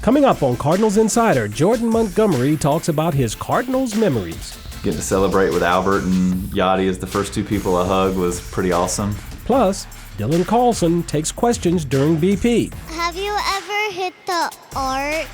Coming up on Cardinals Insider, Jordan Montgomery talks about his Cardinals memories. Getting to celebrate with Albert and Yachty as the first two people I hugged was pretty awesome. Plus, Dylan Carlson takes questions during BP. Have you ever hit the arch?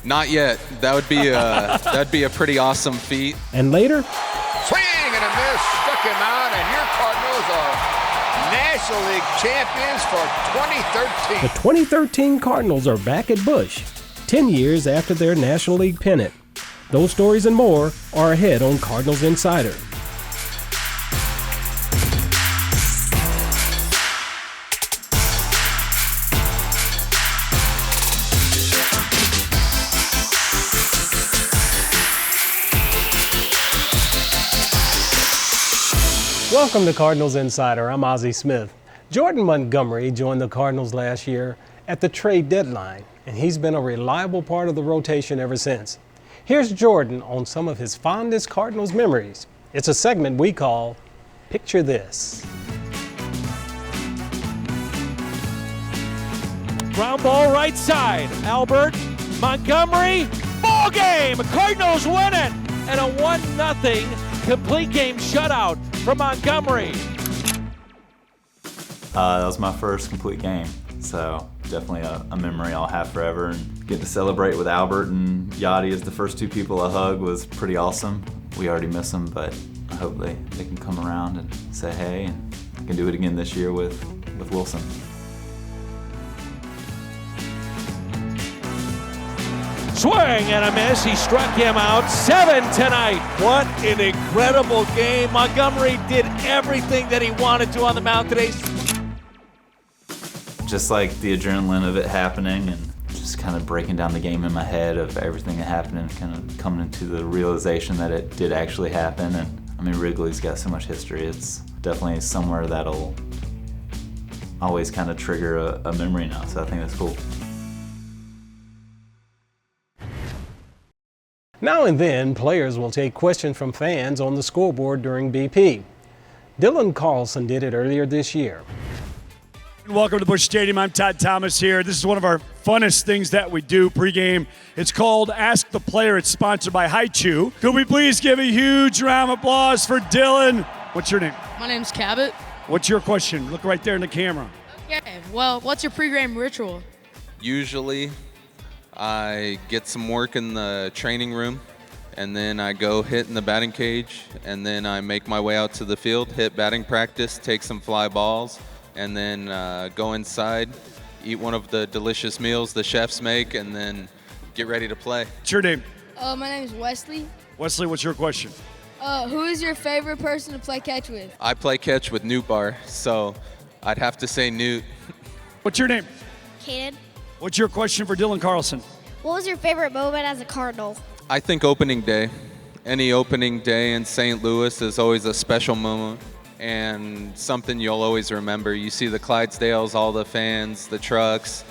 Not yet. That'd be a pretty awesome feat. And later, swing and a miss, struck him out, and your Cardinals are National League champions for 2013. The 2013 Cardinals are back at Busch, 10 years after their National League pennant. Those stories and more are ahead on Cardinals Insider. Welcome to Cardinals Insider. I'm Ozzie Smith. Jordan Montgomery joined the Cardinals last year at the trade deadline, and he's been a reliable part of the rotation ever since. Here's Jordan on some of his fondest Cardinals memories. It's a segment we call Picture This. Ground ball right side. Albert, Montgomery, ball game. Cardinals win it. And a 1-0 complete game shutout for Montgomery. That was my first complete game, so definitely a memory I'll have forever. And getting to celebrate with Albert and Yachty as the first two people I hugged was pretty awesome. We already miss them, but I hope they can come around and say hey, and I can do it again this year with Wilson. Swing and a miss. He struck him out. 7 tonight. What an incredible game. Montgomery did everything that he wanted to on the mound today. Just like the adrenaline of it happening and just kind of breaking down the game in my head of everything that happened and kind of coming into the realization that it did actually happen. And I mean, Wrigley's got so much history. It's definitely somewhere that'll always kind of trigger a memory now. So I think that's cool. Now and then, players will take questions from fans on the scoreboard during BP. Dylan Carlson did it earlier this year. Welcome to Busch Stadium. I'm Todd Thomas here. This is one of our funnest things that we do pregame. It's called Ask the Player. It's sponsored by Haichu. Could we please give a huge round of applause for Dylan? What's your name? My name's Cabot. What's your question? Look right there in the camera. Okay, well, what's your pregame ritual? Usually, I get some work in the training room, and then I go hit in the batting cage, and then I make my way out to the field, hit batting practice, take some fly balls, and then go inside, eat one of the delicious meals the chefs make, and then get ready to play. What's your name? My name's Wesley. Wesley, what's your question? Who is your favorite person to play catch with? I play catch with Newt Bar, so I'd have to say Newt. What's your name? Kaden, What's your question for Dylan Carlson? what was your favorite moment as a Cardinal? I think opening day. Any opening day in St. Louis is always a special moment and something you'll always remember. You see the Clydesdales, all the fans, the trucks,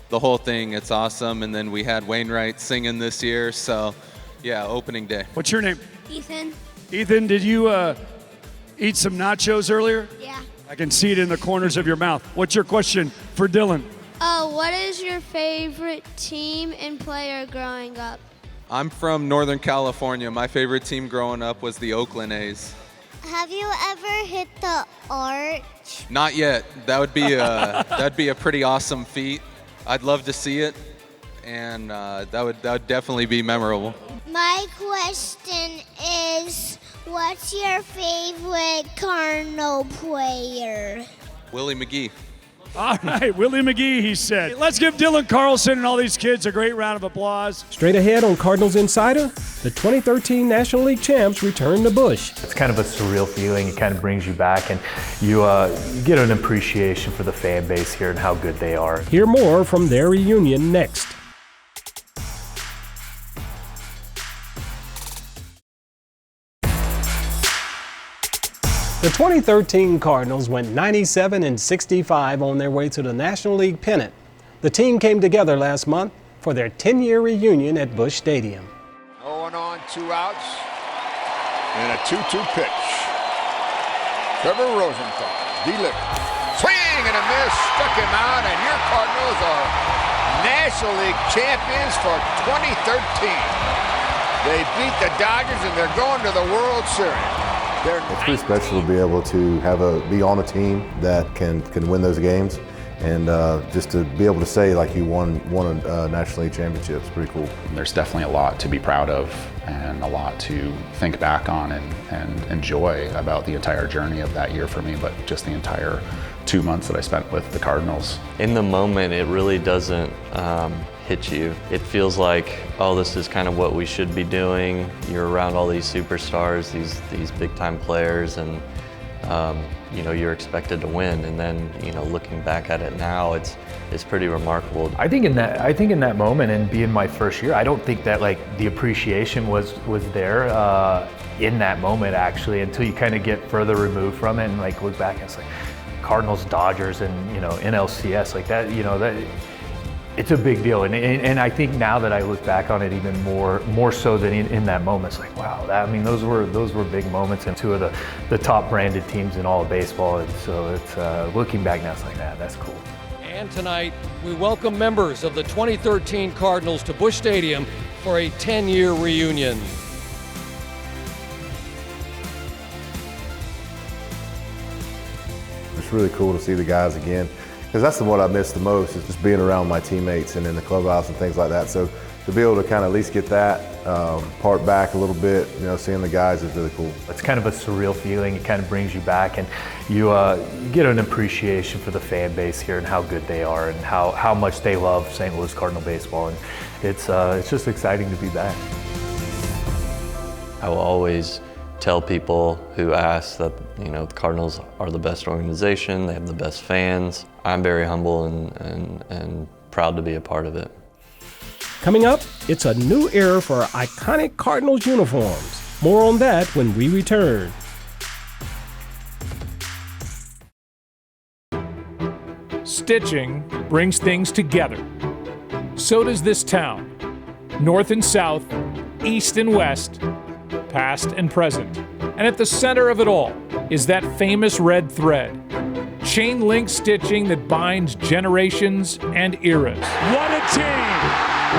the whole thing. It's awesome. And then we had Wainwright singing this year. So, yeah, opening day. What's your name? Ethan. Ethan, did you eat some nachos earlier? Yeah. I can see it in the corners of your mouth. What's your question for Dylan? What is your favorite team and player growing up? I'm from Northern California. My favorite team growing up was the Oakland A's. Have you ever hit the arch? Not yet. That'd be a pretty awesome feat. I'd love to see it, and that would definitely be memorable. My question is, what's your favorite Cardinal player? Willie McGee. All right, Willie McGee, he said. Let's give Dylan Carlson and all these kids a great round of applause. Straight ahead on Cardinals Insider, the 2013 National League champs return to Busch. It's kind of a surreal feeling. It kind of brings you back, and you get an appreciation for the fan base here and how good they are. Hear more from their reunion next. The 2013 Cardinals went 97-65 on their way to the National League pennant. The team came together last month for their 10-year reunion at Busch Stadium. 0 on, 2 outs, and a 2-2 pitch. Trevor Rosenthal, D-Lick, swing and a miss, struck him out, and your Cardinals are National League champions for 2013. They beat the Dodgers and they're going to the World Series. It's pretty special to be able to be on a team that can win those games, and just to be able to say like you won a National League championship is pretty cool. There's definitely a lot to be proud of and a lot to think back on and enjoy about the entire journey of that year for me, but just the entire 2 months that I spent with the Cardinals. In the moment, it really doesn't hit you. It feels like, oh, this is kind of what we should be doing. You're around all these superstars, these big time players, and you know, you're expected to win. And then, you know, looking back at it now, it's pretty remarkable. I think in that moment, and being my first year, I don't think that like the appreciation was there in that moment actually, until you kind of get further removed from it and like look back and it's like Cardinals, Dodgers, and you know, NLCS like that. You know, that it's a big deal, and I think now that I look back on it even more so than in that moment, it's like, wow, I mean, those were big moments, and two of the top branded teams in all of baseball. And so it's looking back now, it's like, that's cool. And tonight, we welcome members of the 2013 Cardinals to Busch Stadium for a 10-year reunion. It's really cool to see the guys again, because that's what I miss the most, is just being around my teammates and in the clubhouse and things like that. So to be able to kind of at least get that part back a little bit, you know, seeing the guys is really cool. It's kind of a surreal feeling. It kind of brings you back, and you get an appreciation for the fan base here and how good they are and how much they love St. Louis Cardinal baseball. And it's just exciting to be back. I will always tell people who ask that, you know, the Cardinals are the best organization, they have the best fans. I'm very humble and proud to be a part of it. Coming up, it's a new era for iconic Cardinals uniforms. More on that when we return. Stitching brings things together. So does this town. North and south, east and west, past and present. And at the center of it all is that famous red thread. Chain link stitching that binds generations and eras. What a team!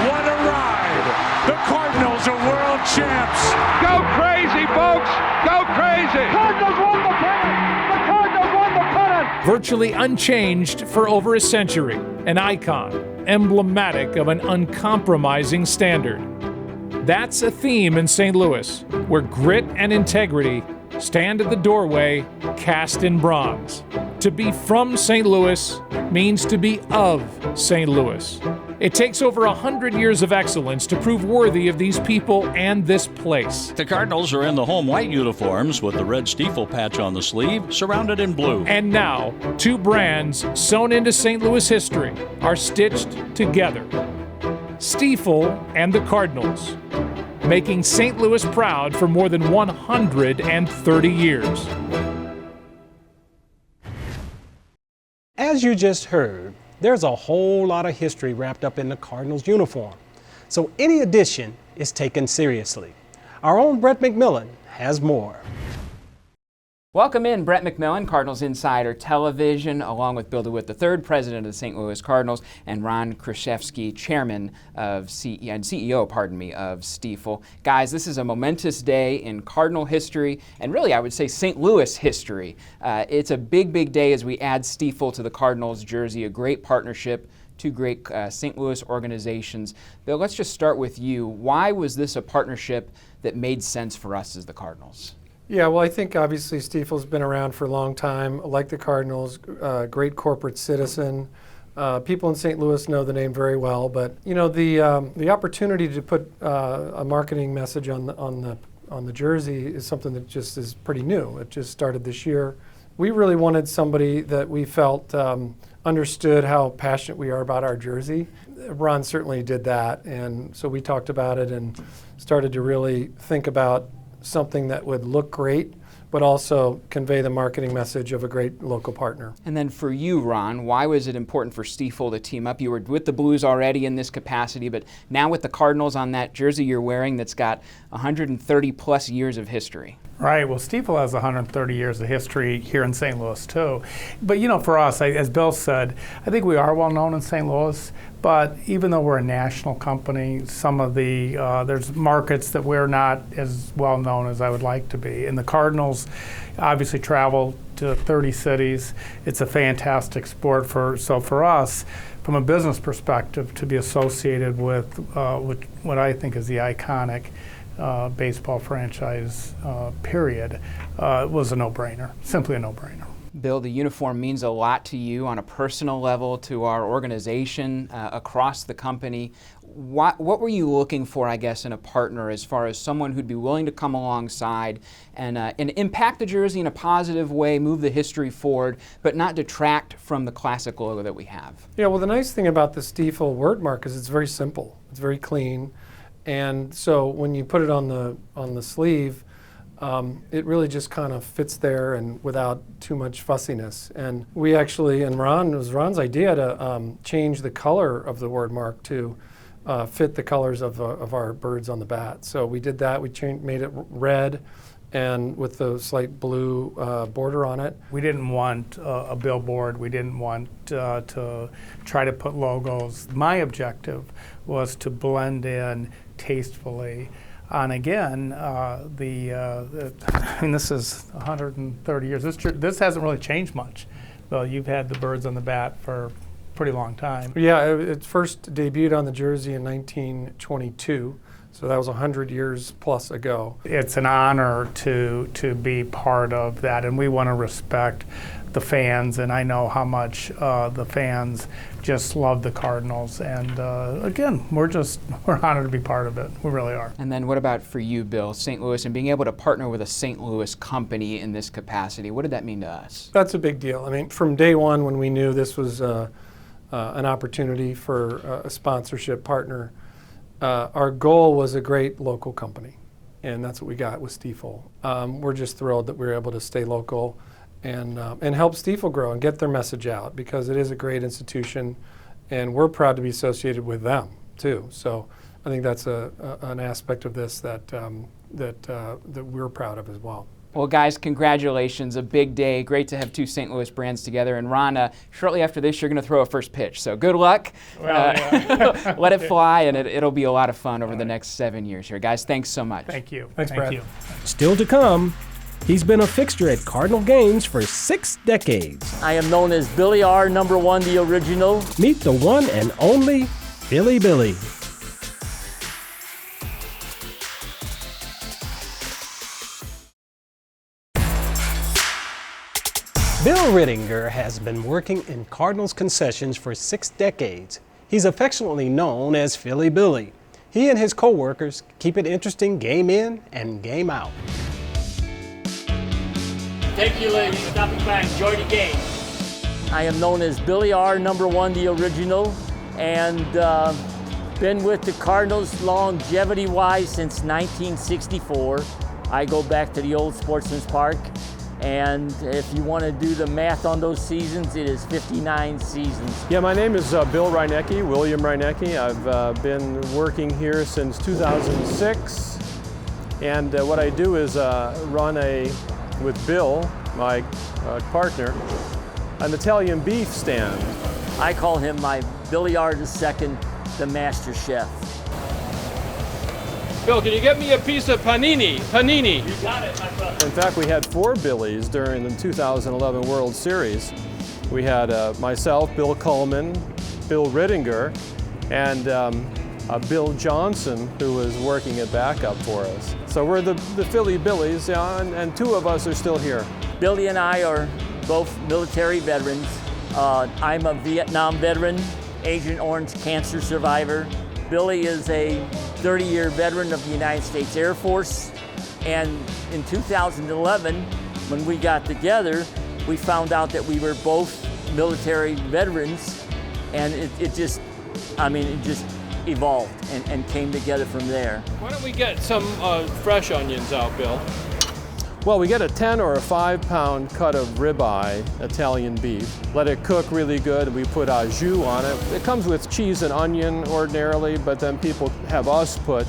What a ride! The Cardinals are world champs! Go crazy, folks! Go crazy! Cardinals won the pennant! The Cardinals won the pennant! Virtually unchanged for over a century. An icon, emblematic of an uncompromising standard. That's a theme in St. Louis, where grit and integrity stand at the doorway, cast in bronze. To be from St. Louis means to be of St. Louis. It takes over 100 years of excellence to prove worthy of these people and this place. The Cardinals are in the home white uniforms with the red Stiefel patch on the sleeve, surrounded in blue. And now, two brands sewn into St. Louis history are stitched together. Stiefel and the Cardinals, making St. Louis proud for more than 130 years. As you just heard, there's a whole lot of history wrapped up in the Cardinals uniform. So any addition is taken seriously. Our own Brett McMillan has more. Welcome in, Brett McMillan, Cardinals Insider Television, along with Bill DeWitt III, President of the St. Louis Cardinals, and Ron Krzyzewski, Chairman of CEO of Stiefel. Guys, this is a momentous day in Cardinal history, and really I would say St. Louis history. It's a big, big day as we add Stiefel to the Cardinals jersey, a great partnership, two great St. Louis organizations. Bill, let's just start with you. Why was this a partnership that made sense for us as the Cardinals? Yeah, well, I think obviously Stiefel's been around for a long time, like the Cardinals, great corporate citizen. People in St. Louis know the name very well, but you know the opportunity to put a marketing message on the jersey is something that just is pretty new. It just started this year. We really wanted somebody that we felt understood how passionate we are about our jersey. Ron certainly did that, and so we talked about it and started to really think about something that would look great, but also convey the marketing message of a great local partner. And then for you, Ron, why was it important for Stiefel to team up? You were with the Blues already in this capacity, but now with the Cardinals on that jersey you're wearing that's got 130 plus years of history. Right. Well, Stiefel has 130 years of history here in St. Louis, too. But, you know, for us, as Bill said, I think we are well known in St. Louis. But even though we're a national company, some of the, there's markets that we're not as well known as I would like to be. And the Cardinals obviously travel to 30 cities. It's a fantastic sport. So for us, from a business perspective, to be associated with what I think is the iconic baseball franchise, period, was a no-brainer, simply a no-brainer. Bill, the uniform means a lot to you on a personal level, to our organization, across the company. What were you looking for, I guess, in a partner as far as someone who'd be willing to come alongside and impact the jersey in a positive way, move the history forward, but not detract from the classic logo that we have? Yeah, well, the nice thing about the Stiefel word mark is it's very simple. It's very clean. And so when you put it on the sleeve, it really just kind of fits there and without too much fussiness. And we actually, and it was Ron's idea to change the color of the word mark to fit the colors of our birds on the bat. So we did that. We made it red and with the slight blue border on it. We didn't want a billboard. We didn't want to try to put logos. My objective was to blend in tastefully. And again, I mean, this is 130 years. This hasn't really changed much. Well, you've had the birds on the bat for a pretty long time. Yeah, it first debuted on the jersey in 1922. So that was 100 years plus ago. It's an honor to be part of that, and we want to respect the fans, and I know how much the fans just love the Cardinals, and again, we're honored to be part of it. We really are. And then what about for you, Bill, St. Louis, and being able to partner with a St. Louis company in this capacity? What did that mean to us? That's a big deal. I mean, from day one when we knew this was an opportunity for a sponsorship partner, our goal was a great local company, and that's what we got with Stiefel. We're just thrilled that we were able to stay local and help Stiefel grow and get their message out, because it is a great institution, and we're proud to be associated with them too. So I think that's an aspect of this that we're proud of as well. Well, guys, congratulations. A big day. Great to have two St. Louis brands together. And Ron, shortly after this, you're going to throw a first pitch. So good luck. Well, yeah. Let it fly, and it'll be a lot of fun over the next 7 years here. Guys, thanks so much. Thank you. Thanks, Brad. Thank you. Still to come, he's been a fixture at Cardinal games for 6 decades. I am known as Billy R. #1, the original. Meet the one and only Philly Billy. Bill Rittinger has been working in Cardinals concessions for 6 decades. He's affectionately known as Philly Billy. He and his co-workers keep it interesting game in and game out. Thank you, ladies. Stopping by. Enjoy the game. I am known as Billy R. #1, the original, and been with the Cardinals longevity-wise since 1964. I go back to the old Sportsman's Park. And if you want to do the math on those seasons, it is 59 seasons. Yeah, my name is Bill Rinecki, William Rinecki. I've been working here since 2006. And what I do is run with Bill, my partner, an Italian beef stand. I call him my Billy R. II, the master chef. Bill, can you get me a piece of panini? Panini. You got it, my brother. In fact, we had 4 Billies during the 2011 World Series. We had myself, Bill Coleman, Bill Rittinger, and Bill Johnson, who was working at backup for us. So we're the Philly Billies, and 2 of us are still here. Billy and I are both military veterans. I'm a Vietnam veteran, Agent Orange cancer survivor. Billy is a 30-year veteran of the United States Air Force. And in 2011, when we got together, we found out that we were both military veterans, and it just evolved and came together from there. Why don't we get some fresh onions out, Bill? Well, we get a 10 or a 5-pound cut of ribeye Italian beef. Let it cook really good. We put au jus on it. It comes with cheese and onion ordinarily, but then people have us put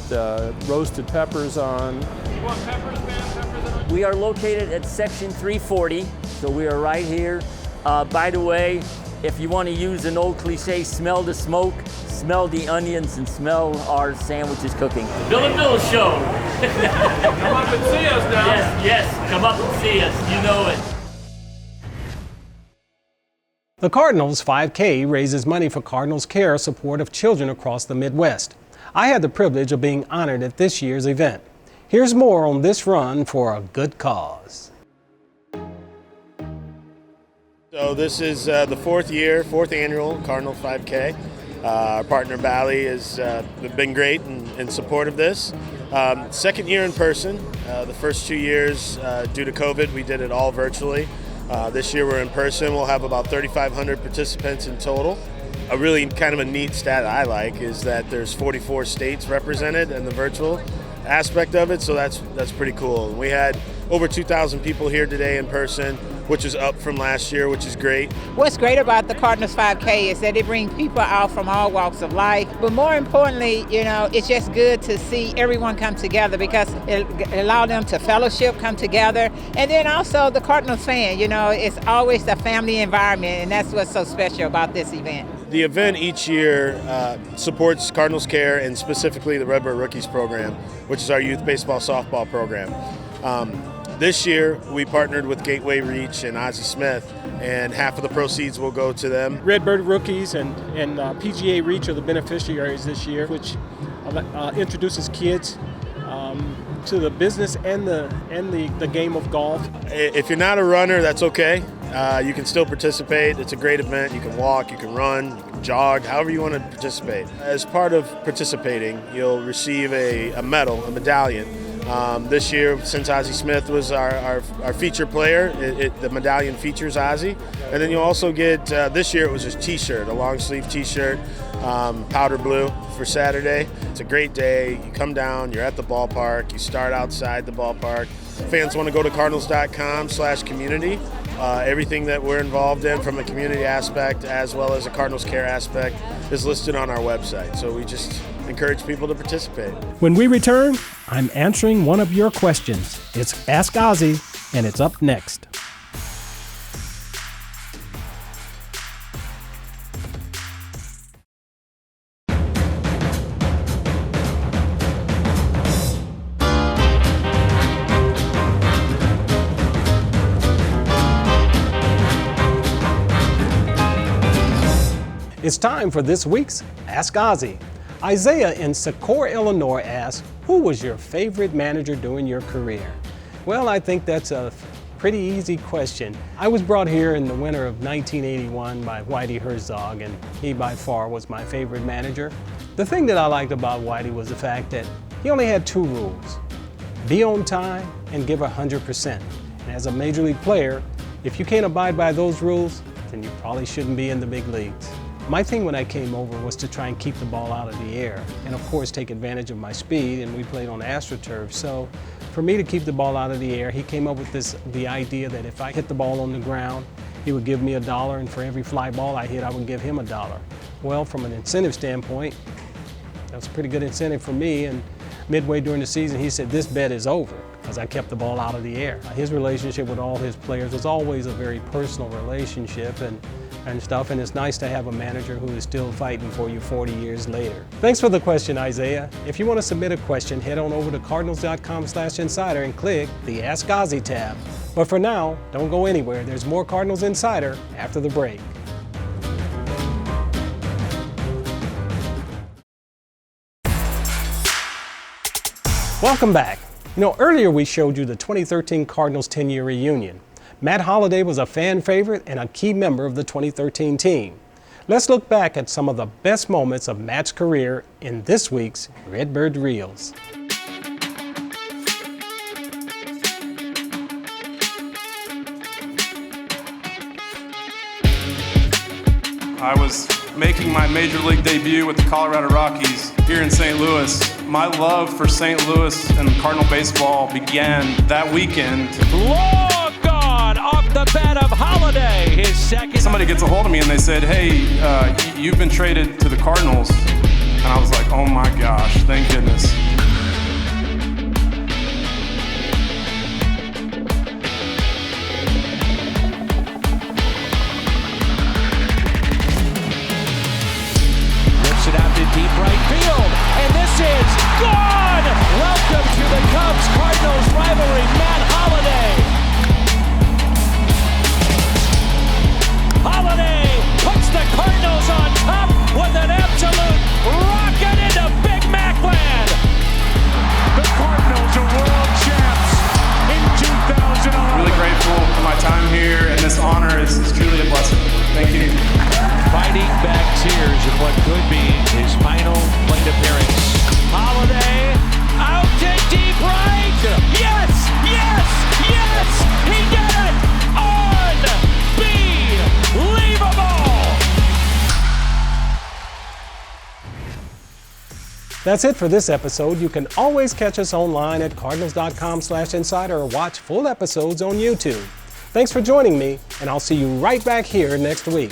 roasted peppers on. You want peppers, man? Peppers and onions? We are located at section 340, so we are right here. By the way, if you want to use an old cliche, smell the smoke, smell the onions, and smell our sandwiches cooking. Bill and Bill Show. Come up and see us now. Yes, come up and see us. You know it. The Cardinals 5K raises money for Cardinals Care support of children across the Midwest. I had the privilege of being honored at this year's event. Here's more on this run for a good cause. So this is the fourth annual Cardinal 5K. Our partner Bally has been great in support of this. Second year in person. The first 2 years, due to COVID, we did it all virtually. This year we're in person. We'll have about 3,500 participants in total. A really kind of a neat stat I like is that there's 44 states represented in the virtual aspect of it, so that's pretty cool. We had over 2,000 people here today in person, which is up from last year, which is great. What's great about the Cardinals 5K is that they bring people out from all walks of life, but more importantly, it's just good to see everyone come together because it allows them to fellowship, come together, and then also the Cardinals fan, it's always the family environment, and that's what's so special about this event. The event each year supports Cardinals Care and specifically the Redbird Rookies program, which is our youth baseball softball program. This year, we partnered with Gateway Reach and Ozzie Smith, and half of the proceeds will go to them. Redbird Rookies and PGA Reach are the beneficiaries this year, which introduces kids to the business and the game of golf. If you're not a runner, that's okay. You can still participate. It's a great event. You can walk, you can run, you can jog, however you want to participate. As part of participating, you'll receive a medal, a medallion. This year, since Ozzie Smith was our feature player, the medallion features Ozzie. And then you'll also get, this year it was a t-shirt, a long sleeve t-shirt, powder blue for Saturday. It's a great day. You come down, you're at the ballpark, you start outside the ballpark. Fans want to go to cardinals.com/community. Everything that we're involved in from a community aspect as well as a Cardinals Care aspect is listed on our website. So we just encourage people to participate. When we return, I'm answering one of your questions. It's Ask Ozzie, and it's up next. It's time for this week's Ask Ozzie. Isaiah in Secor, Illinois asks, who was your favorite manager during your career? Well, I think that's a pretty easy question. I was brought here in the winter of 1981 by Whitey Herzog, and he by far was my favorite manager. The thing that I liked about Whitey was the fact that he only had two rules: be on time and give 100%. And as a major league player, if you can't abide by those rules, then you probably shouldn't be in the big leagues. My thing when I came over was to try and keep the ball out of the air and of course take advantage of my speed, and we played on AstroTurf. So for me to keep the ball out of the air, he came up with the idea that if I hit the ball on the ground, he would give me $1, and for every fly ball I hit, I would give him $1. Well, from an incentive standpoint, that was a pretty good incentive for me, and midway during the season he said this bet is over because I kept the ball out of the air. His relationship with all his players was always a very personal relationship and stuff, and it's nice to have a manager who is still fighting for you 40 years later. Thanks for the question, Isaiah. If you want to submit a question, head on over to cardinals.com/insider and click the Ask Ozzie tab. But for now, don't go anywhere. There's more Cardinals Insider after the break. Welcome back. Earlier we showed you the 2013 Cardinals 10-year reunion. Matt Holliday was a fan favorite and a key member of the 2013 team. Let's look back at some of the best moments of Matt's career in this week's Redbird Reels. I was making my major league debut with the Colorado Rockies here in St. Louis. My love for St. Louis and Cardinal baseball began that weekend. Long gone off the bat of Holliday, his second. Somebody gets a hold of me and they said, hey, you've been traded to the Cardinals. And I was like, oh my gosh, thank goodness. That's it for this episode. You can always catch us online at cardinals.com/insider or watch full episodes on YouTube. Thanks for joining me, and I'll see you right back here next week.